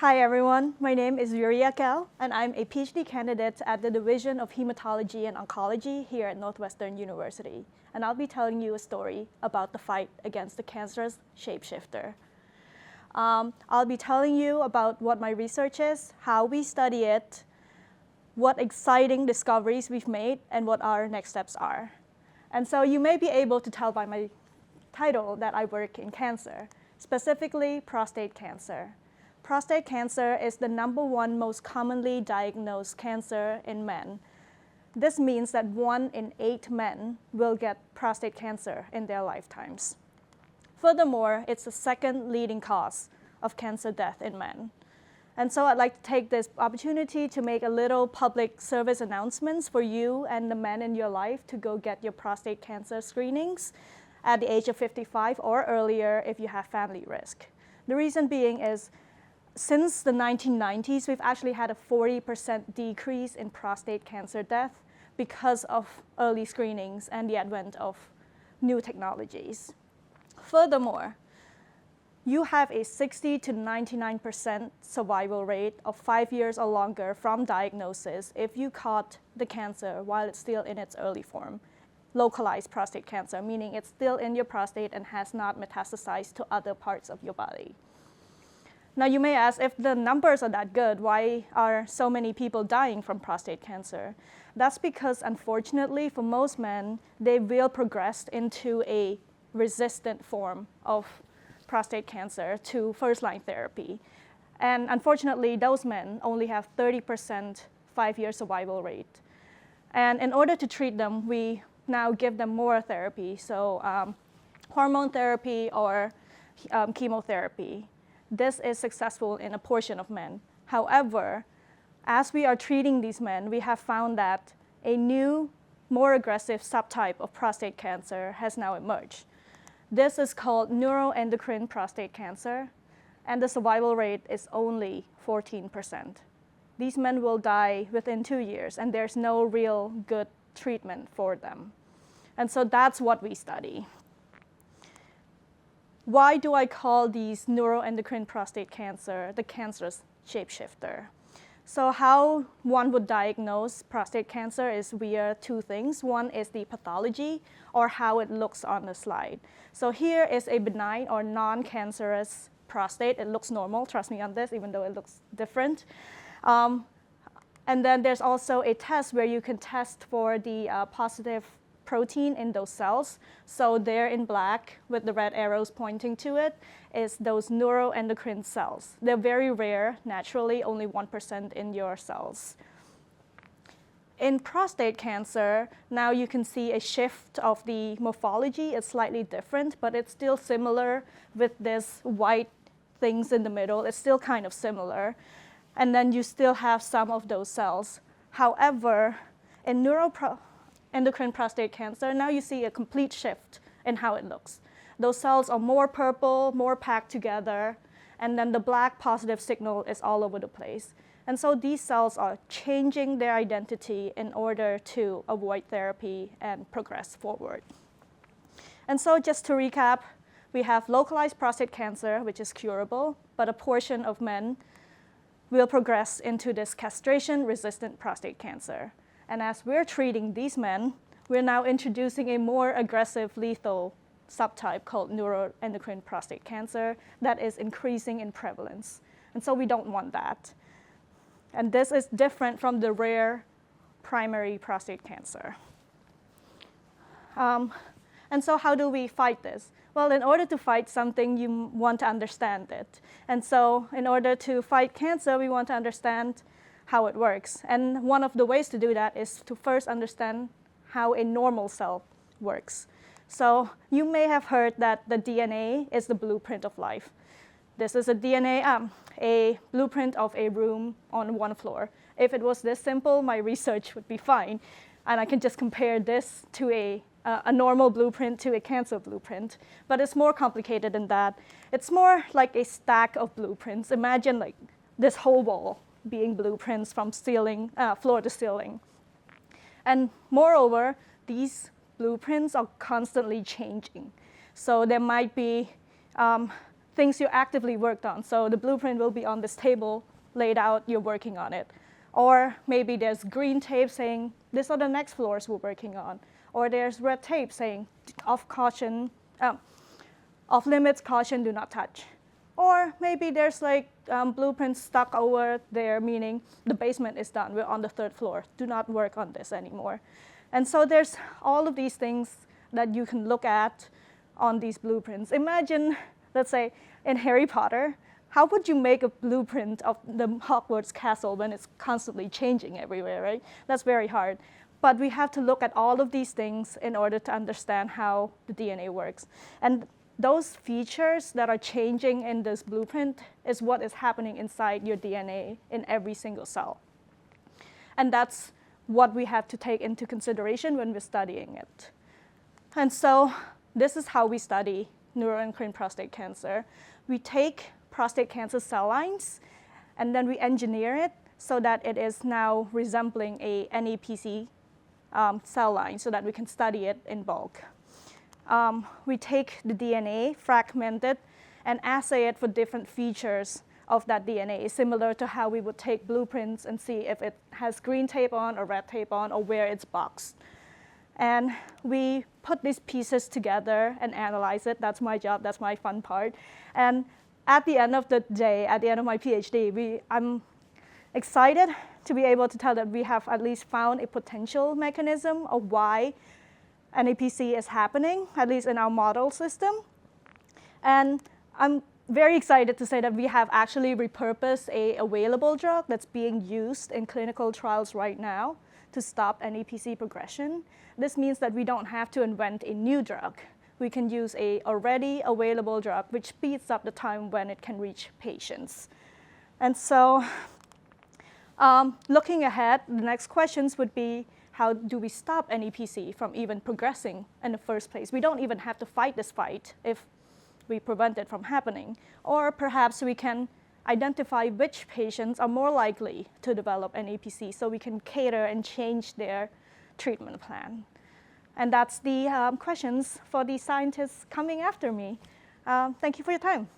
Hi everyone, my name is Viriya, and I'm a PhD candidate at the Division of Hematology and Oncology here at Northwestern University. And I'll be telling you a story about the fight against the cancerous shapeshifter. I'll be telling you about what my research is, how we study it, what exciting discoveries we've made, and what our next steps are. And so you may be able to tell by my title that I work in cancer, specifically prostate cancer. Prostate cancer is the #1 most commonly diagnosed cancer in men. This means that 1 in 8 men will get prostate cancer in their lifetimes. Furthermore, it's the second leading cause of cancer death in men. And so I'd like to take this opportunity to make a little public service announcements for you and the men in your life to go get your prostate cancer screenings at the age of 55 or earlier if you have family risk. The reason being is since the 1990s, we've actually had a 40% decrease in prostate cancer death because of early screenings and the advent of new technologies. Furthermore, you have a 60 to 99% survival rate of 5 years or longer from diagnosis if you caught the cancer while it's still in its early form. Localized prostate cancer, meaning it's still in your prostate and has not metastasized to other parts of your body. Now you may ask, if the numbers are that good, why are so many people dying from prostate cancer? That's because, unfortunately, for most men, they will progress into a resistant form of prostate cancer to first-line therapy. And unfortunately, those men only have 30% 5-year survival rate. And in order to treat them, we now give them more therapy, so hormone therapy or chemotherapy. This is successful in a portion of men. However, as we are treating these men, we have found that a new, more aggressive subtype of prostate cancer has now emerged. This is called neuroendocrine prostate cancer, and the survival rate is only 14%. These men will die within 2 years, and there's no real good treatment for them. And so that's what we study. Why do I call these neuroendocrine prostate cancer the cancerous shapeshifter? So how one would diagnose prostate cancer is via 2 things. One is the pathology, or how it looks on the slide. So here is a benign or non-cancerous prostate. It looks normal, trust me on this, even though it looks different. And then there's also a test where you can test for the positive protein in those cells. So there in black with the red arrows pointing to it is those neuroendocrine cells. They're very rare, naturally, only 1% in your cells. In prostate cancer, now you can see a shift of the morphology. It's slightly different, but it's still similar with this white things in the middle. It's still kind of similar. And then you still have some of those cells. However, in neuroendocrine prostate cancer, now you see a complete shift in how it looks. Those cells are more purple, more packed together, and then the black positive signal is all over the place. And so these cells are changing their identity in order to avoid therapy and progress forward. And so just to recap, we have localized prostate cancer, which is curable, but a portion of men will progress into this castration-resistant prostate cancer. And as we're treating these men, we're now introducing a more aggressive, lethal subtype called neuroendocrine prostate cancer that is increasing in prevalence. And so we don't want that. And this is different from the rare primary prostate cancer. And so how do we fight this? Well, in order to fight something, you want to understand it. And so in order to fight cancer, we want to understand how it works. And one of the ways to do that is to first understand how a normal cell works. So you may have heard that the DNA is the blueprint of life. This is a blueprint of a room on 1 floor. If it was this simple, my research would be fine. And I can just compare this to a normal blueprint to a cancer blueprint. But it's more complicated than that. It's more like a stack of blueprints. Imagine like this whole wall being blueprints from floor to ceiling. And moreover, these blueprints are constantly changing. So there might be things you actively worked on. So the blueprint will be on this table, laid out, you're working on it. Or maybe there's green tape saying, these are the next floors we're working on. Or there's red tape saying, off limits, caution, do not touch. Or maybe there's like blueprints stuck over there, meaning the basement is done, we're on the 3rd floor, do not work on this anymore. And so there's all of these things that you can look at on these blueprints. Imagine, let's say, in Harry Potter, how would you make a blueprint of the Hogwarts castle when it's constantly changing everywhere, right? That's very hard. But we have to look at all of these things in order to understand how the DNA works. And those features that are changing in this blueprint is what is happening inside your DNA in every single cell. And that's what we have to take into consideration when we're studying it. And so this is how we study neuroendocrine prostate cancer. We take prostate cancer cell lines, and then we engineer it so that it is now resembling a NEPC cell line so that we can study it in bulk. We take the DNA, fragment it, and assay it for different features of that DNA, similar to how we would take blueprints and see if it has green tape on or red tape on or where it's boxed. And we put these pieces together and analyze it. That's my job, that's my fun part. And at the end of the day, at the end of my PhD, I'm excited to be able to tell that we have at least found a potential mechanism of why NAPC is happening, at least in our model system. And I'm very excited to say that we have actually repurposed an available drug that's being used in clinical trials right now to stop NAPC progression. This means that we don't have to invent a new drug. We can use an already available drug, which speeds up the time when it can reach patients. And so looking ahead, the next questions would be, how do we stop NEPC from even progressing in the first place? We don't even have to fight this fight if we prevent it from happening. Or perhaps we can identify which patients are more likely to develop NEPC so we can cater and change their treatment plan. And that's the questions for the scientists coming after me. Thank you for your time.